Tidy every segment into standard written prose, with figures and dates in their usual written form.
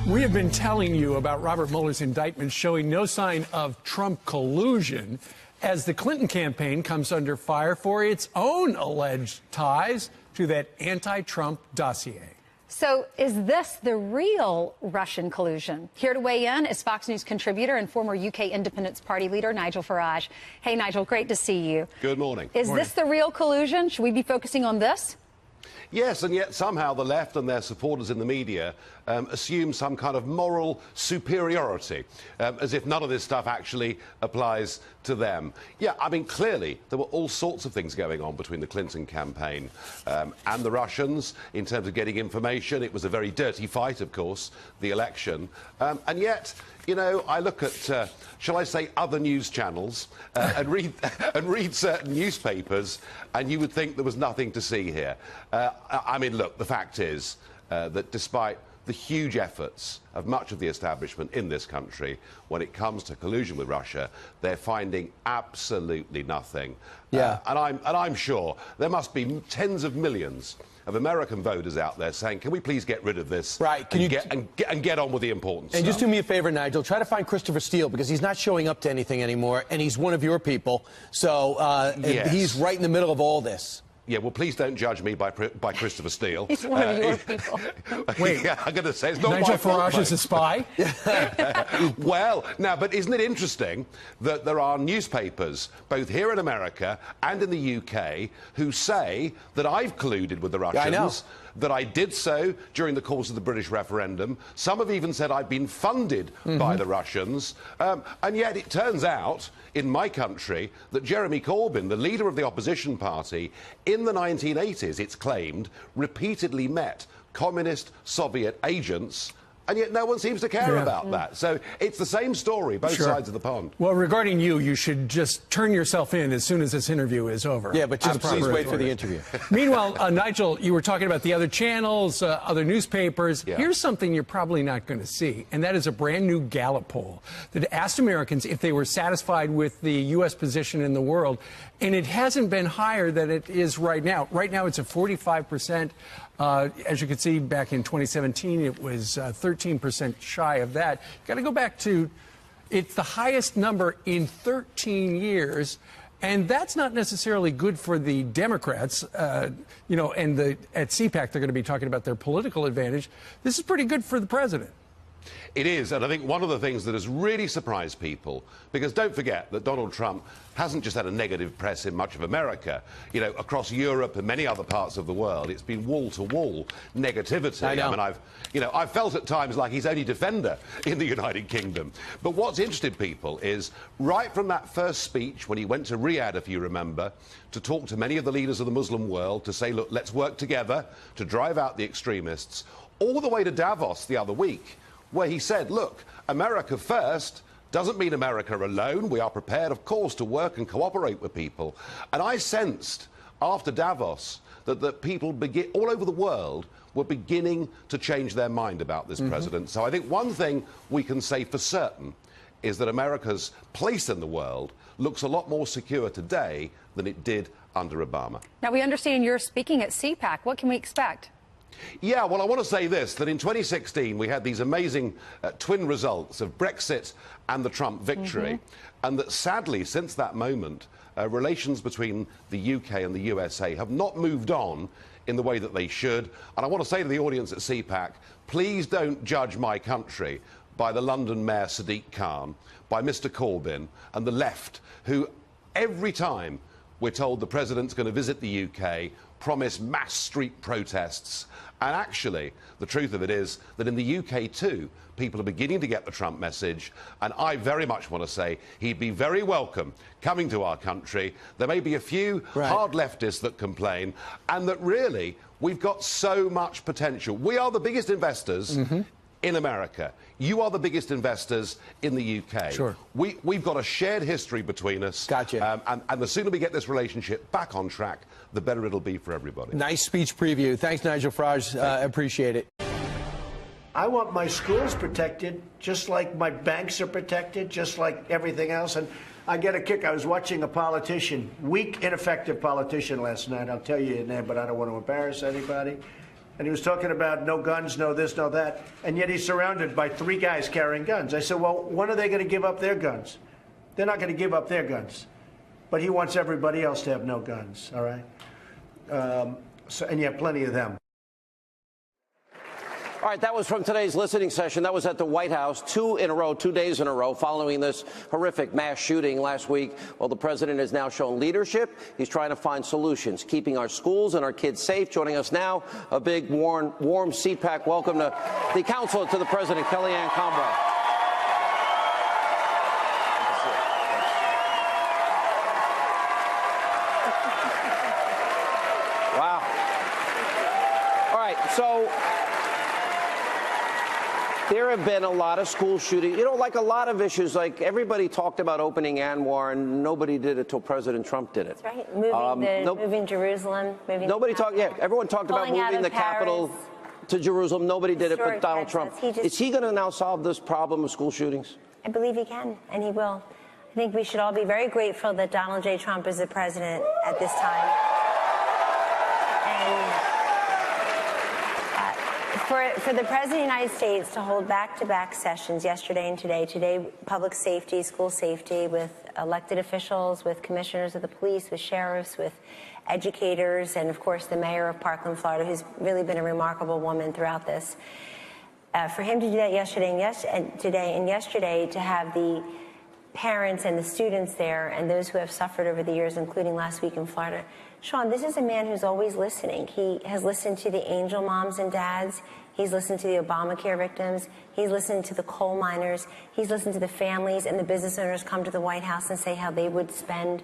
We have been telling you about Robert Mueller's indictment showing no sign of Trump collusion as the Clinton campaign comes under fire for its own alleged ties to that anti-Trump dossier. So is this the real Russian collusion? Here to weigh in is Fox News contributor and former UK Independence Party leader Nigel Farage. Hey, Nigel, great to see you. Good morning. Is this the real collusion? Should we be focusing on this? Yes, and yet somehow the left and their supporters in the media assume some kind of moral superiority, as if none of this stuff actually applies to them. Yeah, I mean, clearly there were all sorts of things going on between the Clinton campaign and the Russians in terms of getting information. It was a very dirty fight, of course, the election. And yet, you know, I look at, shall I say, other news channels and read certain newspapers, and you would think there was nothing to see here. I mean, look, the fact is that despite the huge efforts of much of the establishment in this country when it comes to collusion with Russia, they're finding absolutely nothing. Yeah. And I'm sure there must be tens of millions of American voters out there saying, can we please get rid of this? Right. Can get on with the important stuff? And just do me a favor, Nigel. Try to find Christopher Steele, because he's not showing up to anything anymore, and he's one of your people. So yes. He's right in the middle of all this. Yeah, well, please don't judge me by Christopher Steele. He's one of your people. Wait, yeah, I'm going to say it's not Nigel my fault, Farage is a spy? Well, now, but isn't it interesting that there are newspapers, both here in America and in the UK, who say that I've colluded with the Russians? I know. That I did so during the course of the British referendum. Some have even said I've been funded by the Russians. And yet it turns out, in my country, that Jeremy Corbyn, the leader of the opposition party, in the 1980s, it's claimed, repeatedly met communist Soviet agents, and yet no one seems to care about that. So it's the same story, both sides of the pond. Well, regarding you, you should just turn yourself in as soon as this interview is over. Yeah, but just please wait for the interview. Meanwhile, Nigel, you were talking about the other channels, other newspapers. Yeah. Here's something you're probably not going to see, and that is a brand new Gallup poll that asked Americans if they were satisfied with the U.S. position in the world, and it hasn't been higher than it is right now. Right now, it's at 45%. As you can see, back in 2017, it was 13% shy of that. Got to go back to, it's the highest number in 13 years, and that's not necessarily good for the Democrats. You know, and at CPAC, they're going to be talking about their political advantage. This is pretty good for the president. It is, and I think one of the things that has really surprised people, because don't forget that Donald Trump hasn't just had a negative press in much of America, you know, across Europe and many other parts of the world, it's been wall-to-wall negativity. I know. I mean, I've felt at times like he's only defender in the United Kingdom. But what's interested people is, right from that first speech when he went to Riyadh, if you remember, to talk to many of the leaders of the Muslim world, to say, look, let's work together to drive out the extremists, all the way to Davos the other week, where he said, look, America first doesn't mean America alone. We are prepared, of course, to work and cooperate with people. And I sensed after Davos that people all over the world were beginning to change their mind about this president. So I think one thing we can say for certain is that America's place in the world looks a lot more secure today than it did under Obama. Now, we understand you're speaking at CPAC. What can we expect? Yeah, well, I want to say this, that in 2016 we had these amazing twin results of Brexit and the Trump victory, and that sadly, since that moment, relations between the UK and the USA have not moved on in the way that they should. And I want to say to the audience at CPAC, please don't judge my country by the London Mayor Sadiq Khan, by Mr Corbyn and the left, who every time we're told the president's going to visit the UK, promise mass street protests. And actually, the truth of it is that in the UK too, people are beginning to get the Trump message. And I very much want to say he'd be very welcome coming to our country. There may be a few hard leftists that complain, and that really we've got so much potential. We are the biggest investors in America. You are the biggest investors in the UK. Sure. We've got a shared history between us. Gotcha. And the sooner we get this relationship back on track, the better it'll be for everybody. Nice speech preview. Thanks, Nigel Farage. Appreciate it. I want my schools protected, just like my banks are protected, just like everything else. And I get a kick. I was watching a politician, weak, ineffective politician last night. I'll tell you his name, but I don't want to embarrass anybody. And he was talking about no guns, no this, no that. And yet he's surrounded by 3 guys carrying guns. I said, well, when are they going to give up their guns? They're not going to give up their guns. But he wants everybody else to have no guns, all right? And you have plenty of them. All right, that was from today's listening session. That was at the White House, 2 days in a row, following this horrific mass shooting last week. Well, the president has now shown leadership. He's trying to find solutions, keeping our schools and our kids safe. Joining us now, a big, warm seat pack welcome to the counselor to the president, Kellyanne Conway. Wow. All right, so there have been a lot of school shootings, like a lot of issues. Like everybody talked about opening Anwar, and nobody did it till President Trump did it. That's right. Moving Jerusalem. Nobody talked. Yeah, everyone talked about moving the capital to Jerusalem. Nobody did it, but Donald Trump. Is he going to now solve this problem of school shootings? I believe he can, and he will. I think we should all be very grateful that Donald J. Trump is the president at this time. For the President of the United States to hold back-to-back sessions yesterday and today public safety, school safety, with elected officials, with commissioners of the police, with sheriffs, with educators, and of course the mayor of Parkland, Florida, who's really been a remarkable woman throughout this. For him to do that yesterday and yesterday to have the parents and the students there and those who have suffered over the years, including last week in Florida. Sean, this is a man who's always listening. He has listened to the angel moms and dads. He's listened to the Obamacare victims. He's listened to the coal miners. He's listened to the families and the business owners come to the White House and say how they would spend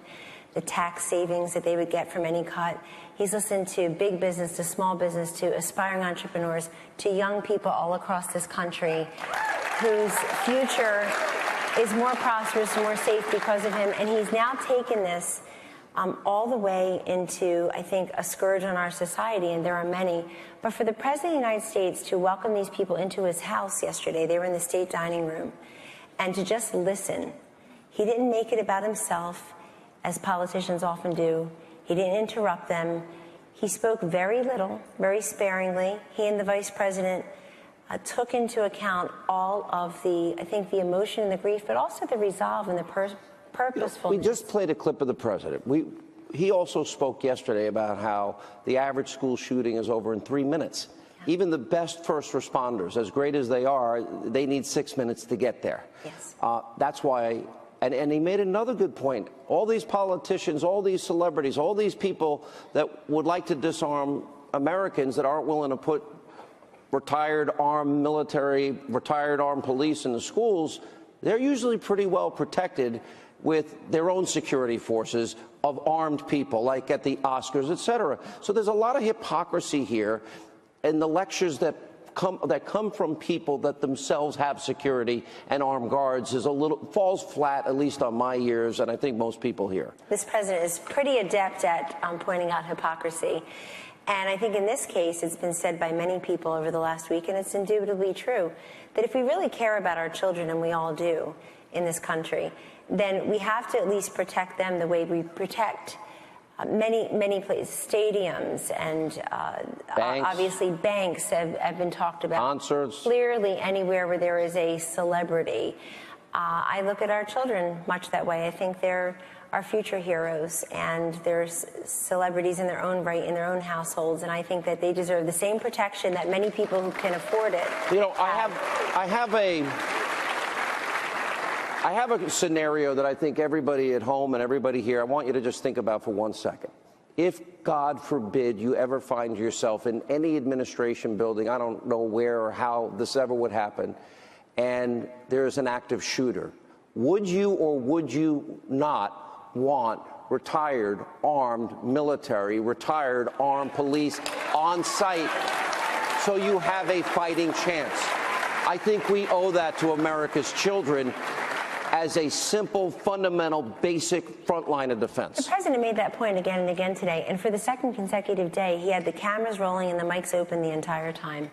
the tax savings that they would get from any cut. He's listened to big business, to small business, to aspiring entrepreneurs, to young people all across this country whose future is more prosperous and more safe because of him. And he's now taken this all the way into, I think, a scourge on our society, and there are many. But for the President of the United States to welcome these people into his house yesterday, they were in the state dining room, and to just listen. He didn't make it about himself, as politicians often do. He didn't interrupt them. He spoke very little, very sparingly. He and the Vice President took into account all of the, I think, the emotion and the grief, but also the resolve and the purposefulness. We just played a clip of the president. He also spoke yesterday about how the average school shooting is over in 3 minutes. Yeah. Even the best first responders, as great as they are, they need 6 minutes to get there. Yes. That's why, and he made another good point. All these politicians, all these celebrities, all these people that would like to disarm Americans that aren't willing to put retired armed military, retired armed police in the schools, they're usually pretty well protected with their own security forces of armed people, like at the Oscars, et cetera. So there's a lot of hypocrisy here, and the lectures that come from people that themselves have security and armed guards falls flat, at least on my ears, and I think most people here. This president is pretty adept at pointing out hypocrisy. And I think in this case, it's been said by many people over the last week, and it's indubitably true, that if we really care about our children, and we all do in this country, then we have to at least protect them the way we protect many places, stadiums, and obviously banks have been talked about. Concerts. Clearly, anywhere where there is a celebrity. I look at our children much that way. I think they're our future heroes, and there's celebrities in their own right, in their own households, and I think that they deserve the same protection that many people who can afford it. I have a scenario that I think everybody at home and everybody here, I want you to just think about for 1 second. If, God forbid, you ever find yourself in any administration building, I don't know where or how this ever would happen, and there's an active shooter, would you or would you not want retired armed military, retired armed police on site so you have a fighting chance? I think we owe that to America's children as a simple, fundamental, basic front line of defense. The president made that point again and again today, and for the second consecutive day, he had the cameras rolling and the mics open the entire time.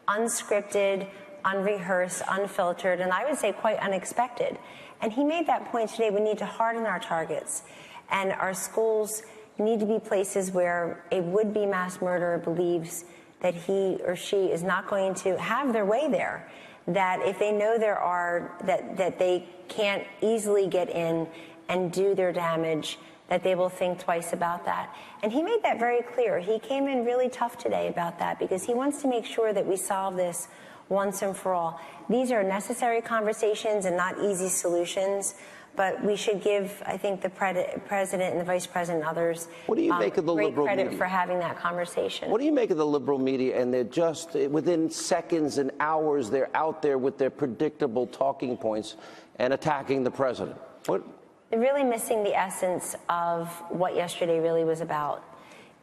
Unscripted, unrehearsed, unfiltered, and I would say quite unexpected. And he made that point today. We need to harden our targets, and our schools need to be places where a would-be mass murderer believes that he or she is not going to have their way there, that if they know that they can't easily get in and do their damage, that they will think twice about that. And he made that very clear. He came in really tough today about that because he wants to make sure that we solve this once and for all. These are necessary conversations and not easy solutions, but we should give, I think, the president and the vice president and others what do you make of the great liberal credit media? For having that conversation. What do you make of the liberal media? And they're just, within seconds and hours, they're out there with their predictable talking points and attacking the president. What? They're really missing the essence of what yesterday really was about.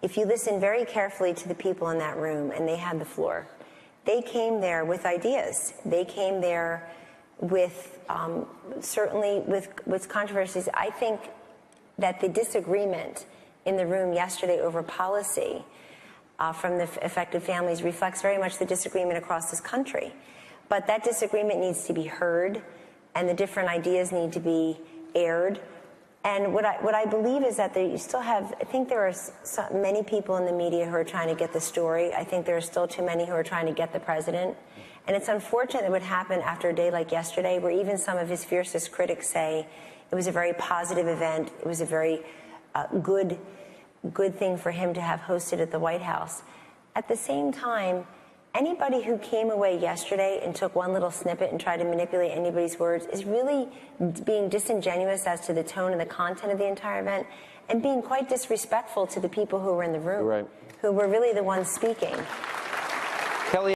If you listen very carefully to the people in that room, and they had the floor, they came there with ideas. They came there with, certainly with controversies. I think that the disagreement in the room yesterday over policy from the affected families reflects very much the disagreement across this country. But that disagreement needs to be heard, and the different ideas need to be aired. And what I believe is that you still have, I think there are many people in the media who are trying to get the story. I think there are still too many who are trying to get the president. And it's unfortunate that would happen after a day like yesterday, where even some of his fiercest critics say it was a very positive event. It was a very good thing for him to have hosted at the White House. At the same time, anybody who came away yesterday and took one little snippet and tried to manipulate anybody's words is really being disingenuous as to the tone and the content of the entire event, and being quite disrespectful to the people who were in the room, right, who were really the ones speaking.